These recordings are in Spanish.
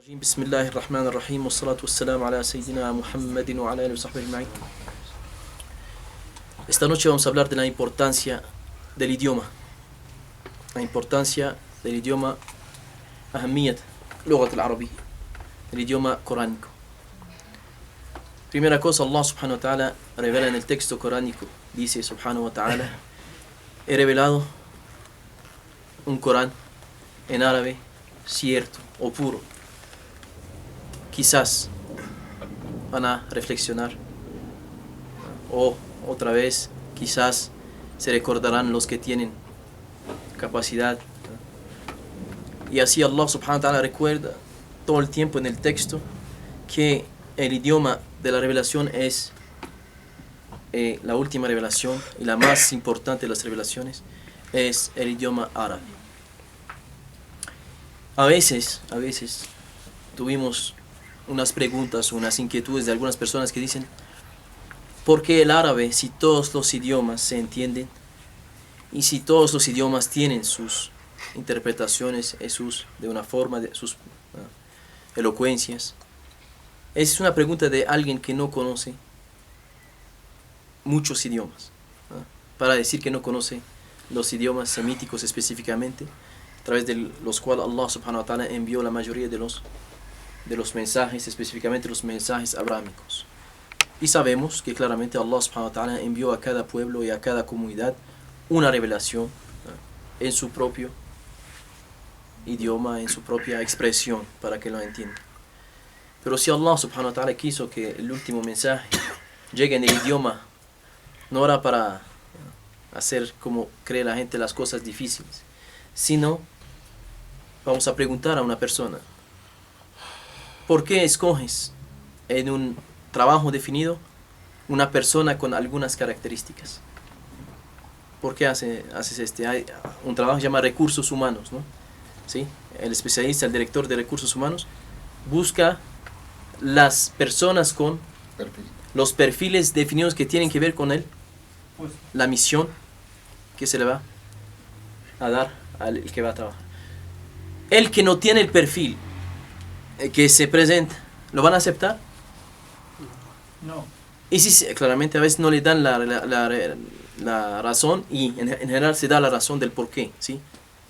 بسم الله الرحمن الرحيم والصلاة والسلام على سيدنا محمد وعلى آله وصحبه أجمعين. Esta noche vamos a hablar de la importancia del idioma. La importancia del idioma أهمية لغة العربية, el idioma coránico. Primera cosa, Allah subhanahu wa ta'ala revela en el texto coránico, dice subhanahu wa ta'ala: he revelado un Corán en árabe cierto o puro. Quizás van a reflexionar, o otra vez quizás se recordarán los que tienen capacidad, y así Allah subhanahu wa ta'ala recuerda todo el tiempo en el texto que el idioma de la revelación es la última revelación y la más importante de las revelaciones es el idioma árabe. A veces tuvimos unas preguntas, unas inquietudes de algunas personas que dicen: ¿por qué el árabe si todos los idiomas se entienden? Y si todos los idiomas tienen sus interpretaciones, de una forma, de sus elocuencias. Es una pregunta de alguien que no conoce muchos idiomas, para decir que no conoce los idiomas semíticos específicamente, a través de los cuales Allah subhanahu wa ta'ala envió la mayoría de los mensajes, específicamente los mensajes abrámicos. Y sabemos que claramente Allah subhanahu wa ta'ala envió a cada pueblo y a cada comunidad una revelación en su propio idioma, en su propia expresión, para que lo entiendan. Pero si Allah subhanahu wa ta'ala quiso que el último mensaje llegue en el idioma, no era para hacer como cree la gente las cosas difíciles, sino vamos a preguntar a una persona: ¿por qué escoges en un trabajo definido una persona con algunas características? ¿Por qué haces Hay un trabajo que se llama recursos humanos, ¿no? ¿Sí? El especialista, el director de recursos humanos, busca las personas con los perfiles definidos que tienen que ver con la misión que se le va a dar al que va a trabajar. El que no tiene el perfil que se presenta, ¿lo van a aceptar? No. Y sí, claramente a veces no le dan la razón, y en general se da la razón del por qué, ¿sí?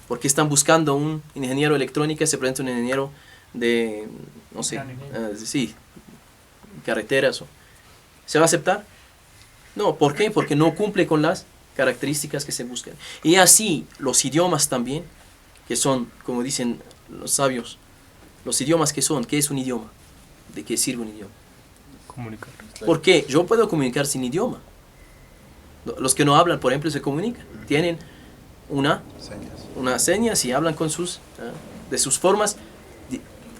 Porque están buscando un ingeniero electrónica, se presenta un ingeniero de, no sé, carreteras. ¿Se va a aceptar? No, ¿por qué? Porque no cumple con las características que se buscan. Y así los idiomas también, que son, como dicen los sabios, los idiomas que son, ¿qué es un idioma? ¿De qué sirve un idioma? Comunicar. Porque yo puedo comunicar sin idioma. Los que no hablan, por ejemplo, se comunican. Tienen una señas y hablan con de sus formas,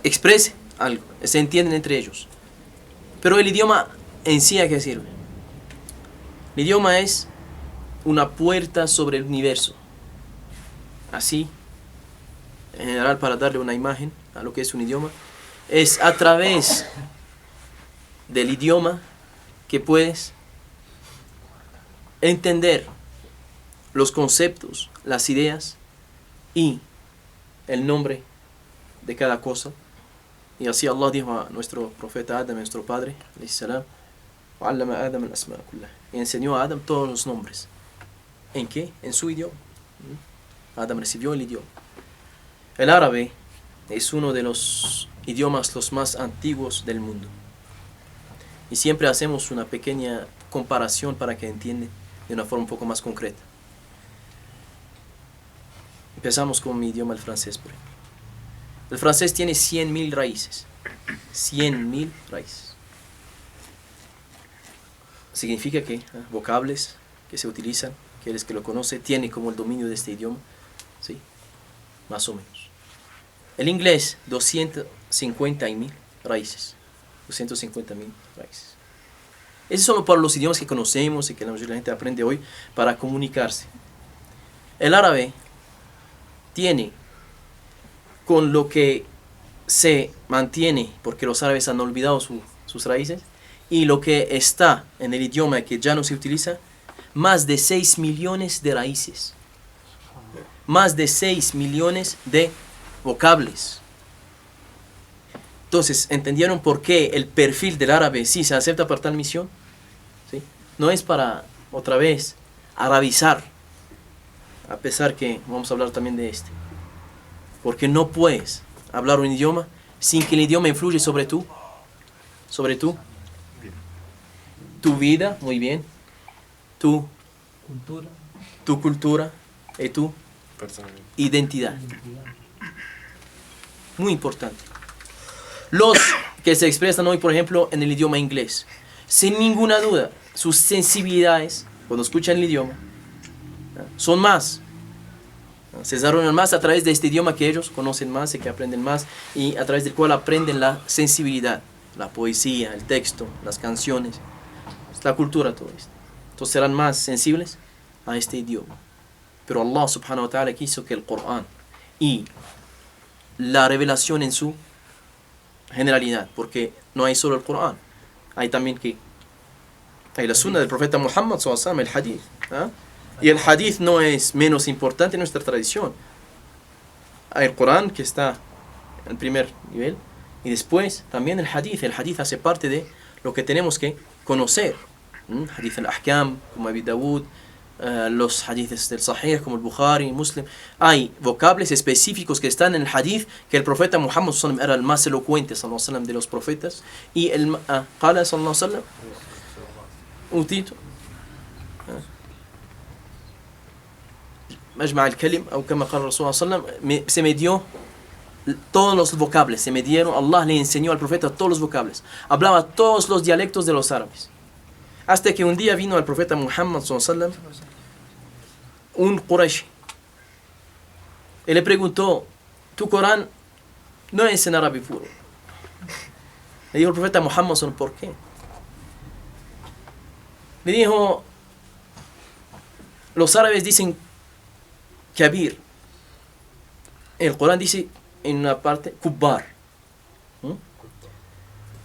expresen algo, se entienden entre ellos. Pero el idioma en sí, ¿a qué sirve? El idioma es una puerta sobre el universo. Así, en general, para darle una imagen a lo que es un idioma, es a través del idioma que puedes entender los conceptos, las ideas y el nombre de cada cosa. Y así Allah dijo a nuestro profeta Adam, nuestro padre, alayhi salam, y enseñó a Adam todos los nombres. ¿En qué? En su idioma. Adam recibió el idioma. El árabe es uno de los idiomas los más antiguos del mundo. Y siempre hacemos una pequeña comparación para que entiendan de una forma un poco más concreta. Empezamos con mi idioma, el francés, por ejemplo. El francés tiene 100.000 raíces. 100.000 raíces. Significa que vocables que se utilizan, que el que lo conoce tiene como el dominio de este idioma, ¿sí? Más o menos. El inglés, 250.000 raíces. 250.000 raíces. Eso es solo para los idiomas que conocemos y que la mayoría de la gente aprende hoy para comunicarse. El árabe tiene, con lo que se mantiene, porque los árabes han olvidado sus raíces, y lo que está en el idioma que ya no se utiliza, más de 6 millones de raíces. Más de 6 millones de vocables. Entonces, ¿entendieron por qué el perfil del árabe sí se acepta para tal misión? ¿Sí? No es para, otra vez, arabizar, a pesar que vamos a hablar también de este. Porque no puedes hablar un idioma sin que el idioma influya sobre tu vida, muy bien, tu cultura y tu identidad. Muy importante. Los que se expresan hoy, por ejemplo, en el idioma inglés, sin ninguna duda, sus sensibilidades, cuando escuchan el idioma, son más. Se desarrollan más a través de este idioma que ellos conocen más y que aprenden más, y a través del cual aprenden la sensibilidad, la poesía, el texto, las canciones, la cultura, todo esto. Entonces serán más sensibles a este idioma. Pero Allah subhanahu wa ta'ala quiso que el Corán y la revelación en su generalidad, porque no hay solo el Corán, hay también hay la sunna del profeta Muhammad sallallahu alaihi wasallam, el hadith, ¿eh? Y el hadith no es menos importante en nuestra tradición. Hay el Corán, que está en primer nivel, y después también el hadith. El hadith hace parte de lo que tenemos que conocer. Hadith al-Ahkam, como Abi Dawud, los hadiths del Sahih, como el Bukhari, Muslim. Hay vocables específicos que están en el hadith, que el profeta Muhammad sallallahu alaihi wasallam era el más elocuente sallallahu alaihi wasallam de los profetas, y el qala sallallahu alaihi wasallam utitu مجمع الكلم أو كما قال الرسول صلى الله عليه وسلم, se me dio todos los vocables, se me dieron, Allah le enseñó al profeta todos los vocables, hablaba todos los dialectos de los árabes, hasta que un día vino al profeta Muhammad sallallahu alaihi wasallam un Quraysh y le preguntó: tu Corán no es en árabe puro. Le dijo el profeta Muhammad sallallahu alaihi wasallam: ¿por qué? Le dijo: los árabes dicen Kabir. El Corán dice en una parte Kubbar.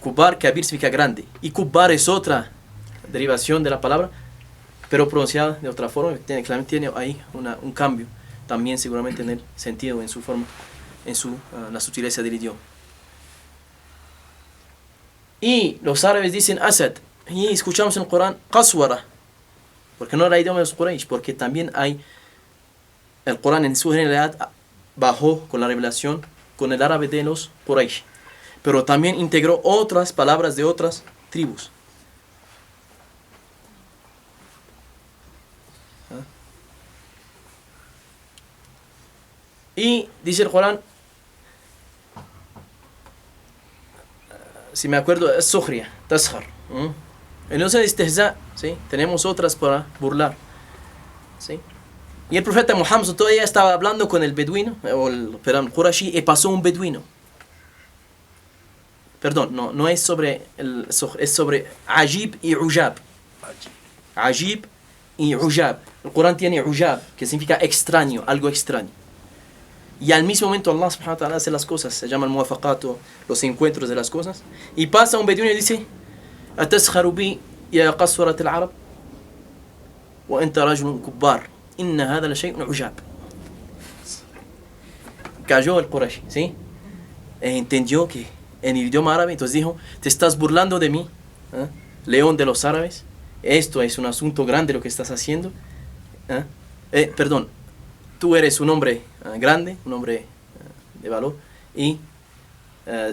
Kubbar, Kabir significa grande. Y Kubbar es otra derivación de la palabra, pero pronunciada de otra forma. Claramente tiene ahí un cambio. También seguramente en el sentido, en su forma, en la sutileza del idioma. Y los árabes dicen Asad. Y escuchamos en el Corán Qaswara. Porque no era el idioma de los Quraysh, porque también hay el Corán en su generalidad bajó con la revelación con el árabe de los Quraysh, pero también integró otras palabras de otras tribus. Y dice el Corán, si me acuerdo, es Sukhriya, Tashar. Entonces istihza, ¿sí? Tenemos otras para burlar, ¿sí? Y el profeta Muhammad todavía estaba hablando con el beduino, Qurashi, y pasó un beduino. Perdón, no es sobre es sobre Ajib y Ujab. Ajib y Ujab. El Corán tiene Ujab, que significa extraño, algo extraño. Y al mismo momento Allah subhanahu wa ta'ala hace las cosas, se llama el muwafaqato, los encuentros de las cosas. Y pasa un beduino y dice: أتسخر بي يا قسورة العرب وأنت رجل كبار إن هذا لشيء عجاب. Cayó el Quraysh, ¿sí? Entendió que en el idioma árabe, entonces dijo: te estás burlando de mí, ¿eh? León de los árabes, esto es un asunto grande lo que estás haciendo, perdón, tú eres un hombre grande, un hombre de valor, y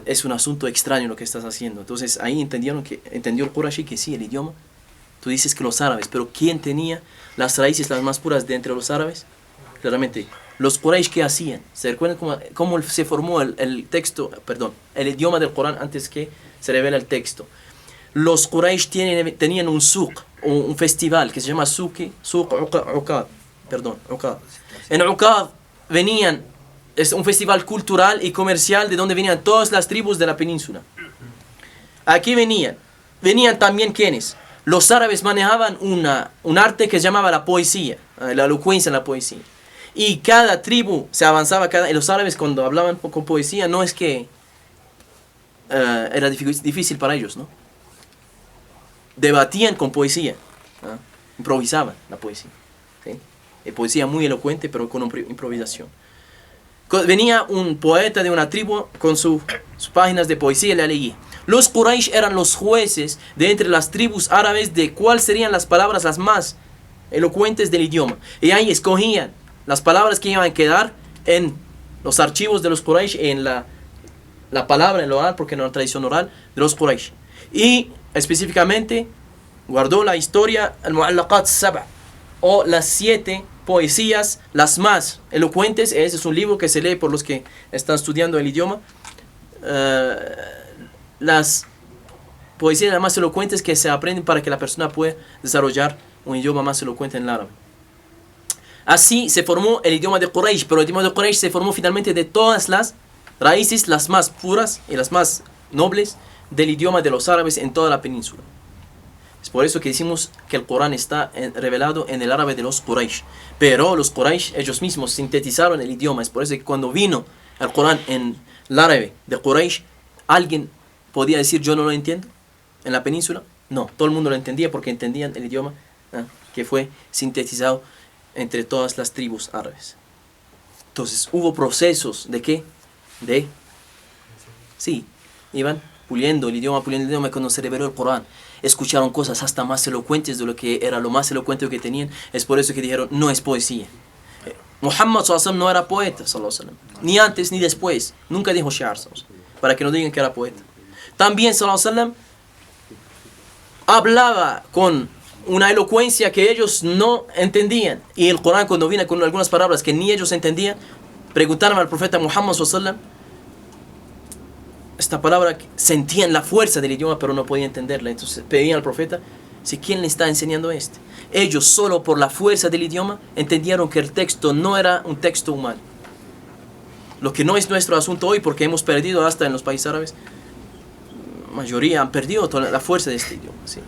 es un asunto extraño lo que estás haciendo. Entonces ahí entendió el Qurashi que sí, el idioma, tú dices que los árabes, pero ¿quién tenía las raíces las más puras de entre los árabes? Claramente, los Quraysh, ¿qué hacían? ¿Se recuerdan cómo se formó el texto, el idioma del Corán antes que se revela el texto? Los Quraysh tenían un suq, un festival que se llama Suq Uqad. En Uqad venían, es un festival cultural y comercial de donde venían todas las tribus de la península. Aquí venían también ¿quiénes? Los árabes manejaban un arte que se llamaba la poesía, la elocuencia en la poesía. Y cada tribu se avanzaba, y los árabes cuando hablaban con poesía no es que era difícil para ellos, ¿no? Debatían con poesía, ¿no? Improvisaban la poesía, ¿sí? Poesía muy elocuente pero con improvisación. Venía un poeta de una tribu con sus páginas de poesía y la leía. Los Quraysh eran los jueces de entre las tribus árabes de cuáles serían las palabras las más elocuentes del idioma. Y ahí escogían las palabras que iban a quedar en los archivos de los Quraysh, en la palabra, en lo oral, porque no era la tradición oral de los Quraysh. Y específicamente guardó la historia, al-Mu'allaqat Sab'a, o las 7 poesías, las más elocuentes. Ese es un libro que se lee por los que están estudiando el idioma. Las poesías más elocuentes que se aprenden para que la persona pueda desarrollar un idioma más elocuente en el árabe. Así se formó el idioma de Quraysh, pero el idioma de Quraysh se formó finalmente de todas las raíces, las más puras y las más nobles del idioma de los árabes en toda la península. Es por eso que decimos que el Corán está revelado en el árabe de los Quraysh. Pero los Quraysh ellos mismos sintetizaron el idioma. Es por eso que cuando vino el Corán en el árabe de Quraysh, ¿alguien podía decir yo no lo entiendo en la península? No, todo el mundo lo entendía porque entendían el idioma que fue sintetizado entre todas las tribus árabes. Entonces hubo procesos de ¿qué? Sí, iban puliendo el idioma cuando se reveló el Corán. Escucharon cosas hasta más elocuentes de lo que era lo más elocuente que tenían. Es por eso que dijeron, no es poesía. Muhammad sallallahu alaihi wasallam no era poeta, sallallahu alaihi wasallam, ni antes ni después. Nunca dijo shi'r, para que no digan que era poeta. También sallallahu alaihi wasallam hablaba con una elocuencia que ellos no entendían. Y el Corán, cuando viene con algunas palabras que ni ellos entendían, preguntaron al profeta Muhammad sallallahu alaihi wasallam esta palabra, sentían la fuerza del idioma pero no podían entenderla. Entonces pedían al profeta, si ¿quién le está enseñando esto? Ellos solo por la fuerza del idioma entendieron que el texto no era un texto humano. Lo que no es nuestro asunto hoy, porque hemos perdido hasta en los países árabes, la mayoría han perdido toda la fuerza de este idioma. Sí.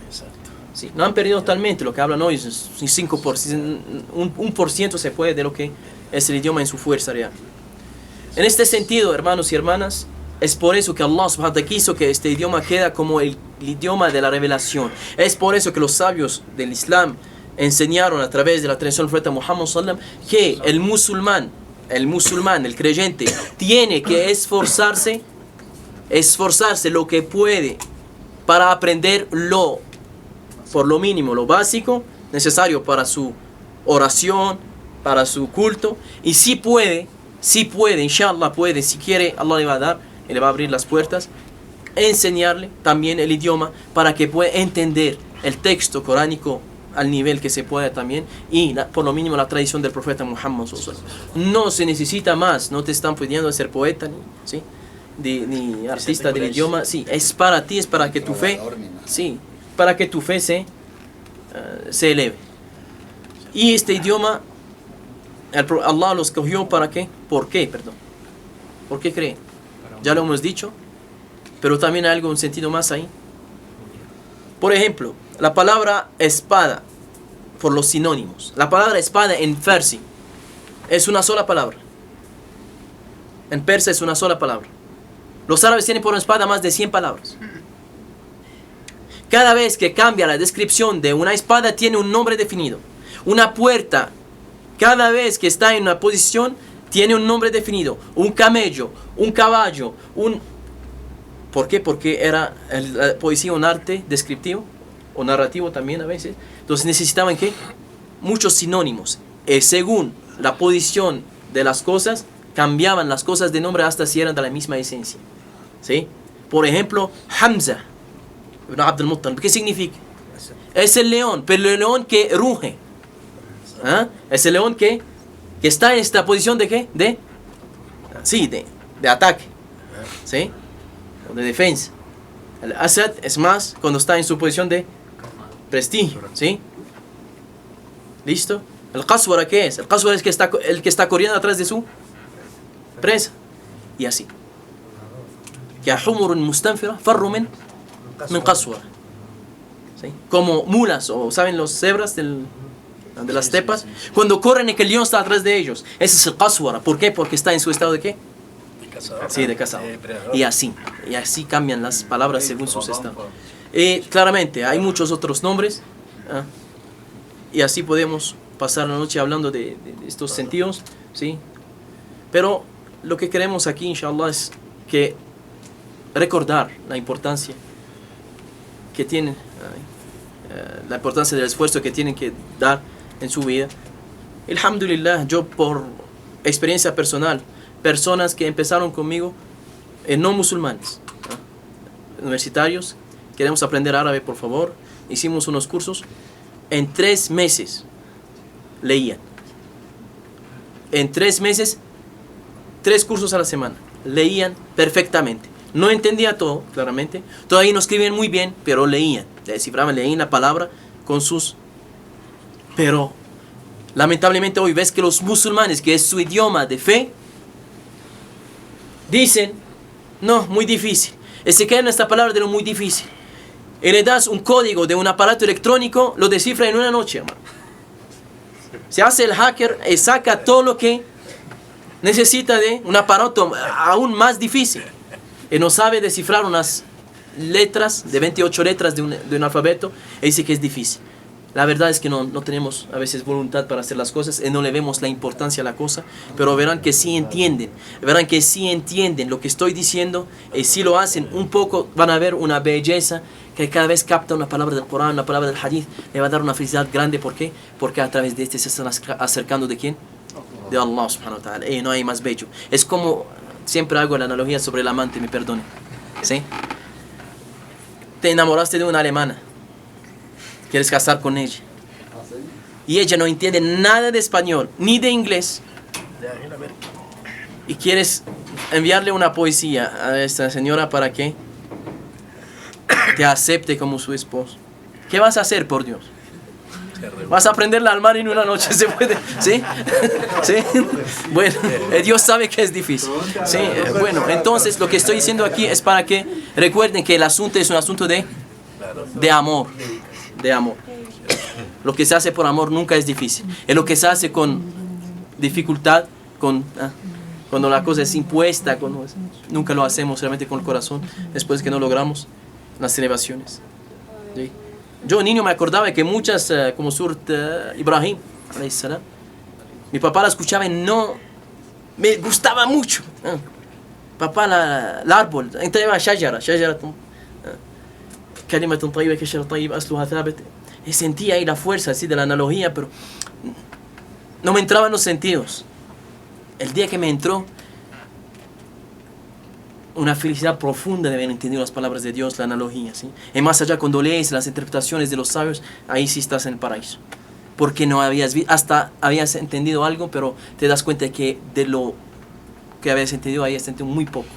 Sí, no han perdido totalmente. Lo que hablan hoy es un 5%, un 1% se puede de lo que es el idioma en su fuerza real. En este sentido, hermanos y hermanas, es por eso que Allah subhanahu wa ta'ala quiso que este idioma queda como el idioma de la revelación. Es por eso que los sabios del Islam enseñaron a través de la tradición del profeta Muhammad sallallahu alaihi wasallam que el musulmán, el creyente, tiene que esforzarse lo que puede para aprender por lo mínimo, lo básico necesario para su oración, para su culto. Y si puede, inshallah puede, si quiere, Allah le va a dar y le va a abrir las puertas, enseñarle también el idioma para que pueda entender el texto coránico al nivel que se pueda también, y por lo mínimo la tradición del profeta Muhammad sallallahu alaihi wasallam. No se necesita más, no te están pidiendo ser poeta ni artista del idioma. Sí, es para ti, es para que tu fe, sí, para que tu fe se eleve. Y este idioma Allah lo escogió para qué, ¿por qué creen? Ya lo hemos dicho, pero también hay algo, un sentido más ahí. Por ejemplo, la palabra espada, por los sinónimos. La palabra espada en farsi es una sola palabra. En persa es una sola palabra. Los árabes tienen por espada más de 100 palabras. Cada vez que cambia la descripción de una espada tiene un nombre definido. Una puerta, cada vez que está en una posición, tiene un nombre definido. Un camello, un caballo, ¿Por qué? Porque era la poesía un arte descriptivo o narrativo también a veces. Entonces necesitaban ¿qué? Muchos sinónimos. Según la posición de las cosas, cambiaban las cosas de nombre hasta si eran de la misma esencia. ¿Sí? Por ejemplo, Hamza ibn Abd al-Muttalib, ¿qué significa? Es el león, pero el león que ruge. Es el león que está en esta posición de ¿qué? De ataque. ¿Sí? De defensa. El Asad es más cuando está en su posición de prestigio. ¿Sí? ¿Listo? El Qaswara, ¿qué es? El Qaswara es el que está corriendo atrás de su presa. Y así. Que humurun mustanfira farru min Qaswara. ¿Sí? Como mulas, o ¿saben los cebras de las estepas? Cuando corren y que el león está atrás de ellos. Ese es el Qaswara. ¿Por qué? Porque está en su estado de ¿qué? Sí, de cazador. Y así cambian las palabras según sus estados. Claramente, hay muchos otros nombres. Y así podemos pasar la noche hablando de estos sentidos. ¿Sí? Pero lo que queremos aquí, inshallah, es que recordar la importancia que tienen, la importancia del esfuerzo que tienen que dar en su vida. Alhamdulillah, yo por experiencia personal, personas que empezaron conmigo, no musulmanes, universitarios, queremos aprender árabe, por favor, hicimos unos cursos, en 3 meses leían. En 3 meses, 3 cursos a la semana, leían perfectamente. No entendía todo, claramente. Todavía no escribían muy bien, pero leían. Descifraban, leían la palabra con sus... Pero, lamentablemente hoy ves que los musulmanes, que es su idioma de fe, dicen, no, muy difícil. Y se queda en esta palabra de lo muy difícil. Y le das un código de un aparato electrónico, lo descifra en una noche, hermano. Se hace el hacker y saca todo lo que necesita de un aparato aún más difícil. Y no sabe descifrar unas letras, de 28 letras de un alfabeto, y dice que es difícil. La verdad es que no tenemos a veces voluntad para hacer las cosas y no le vemos la importancia a la cosa, pero verán que sí entienden lo que estoy diciendo, y si lo hacen un poco van a ver una belleza que cada vez capta una palabra del Corán, una palabra del Hadith, le va a dar una felicidad grande. ¿Por qué? Porque a través de este se están acercando ¿de quién? De Allah subhanahu wa ta'ala. Y no hay más bello. Es como, siempre hago la analogía sobre el amante, me perdone, ¿sí? Te enamoraste de una alemana, quieres casar con ella, y ella no entiende nada de español ni de inglés, y quieres enviarle una poesía a esta señora para que te acepte como su esposo. ¿Qué vas a hacer, por Dios? Vas a aprenderla al mar en una noche, ¿se puede? ¿Sí? ¿Sí? Bueno, Dios sabe que es difícil. ¿Sí? Bueno, entonces lo que estoy diciendo aquí es para que recuerden que el asunto es un asunto de amor. De amor. Lo que se hace por amor nunca es difícil. Es lo que se hace con dificultad, cuando la cosa es impuesta, nunca lo hacemos realmente con el corazón, después que no logramos las elevaciones. ¿Sí? Yo niño me acordaba que muchas, como Surat Ibrahim, mi papá la escuchaba y no me gustaba mucho. Papá, el árbol, entraba shajara, kalimatun tayyiba ka shajar tayyib asluha thabit. Y sentía ahí la fuerza así de la analogía, pero no me entraban los sentidos. El día que me entró una felicidad profunda de haber entendido las palabras de Dios, la analogía, ¿sí? Y más allá, cuando lees las interpretaciones de los sabios, ahí sí estás en el paraíso. Porque no habías visto, hasta habías entendido algo, pero te das cuenta que de lo que habías entendido, ahí has entendido muy poco.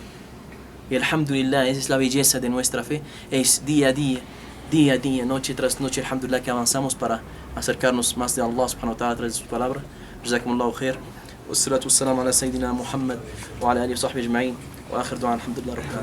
Y alhamdulillah, esa es la belleza de nuestra fe, es día a día, noche tras noche, alhamdulillah, que avanzamos para acercarnos más de Allah subhanahu wa ta'ala a través de su palabra. Jazakumullahu khair. Wassalatu wassalamu ala sayyidina Muhammad wa ala alihi wa sahbihi ajma'in. وآخر دعاء الحمد لله رب العالمين.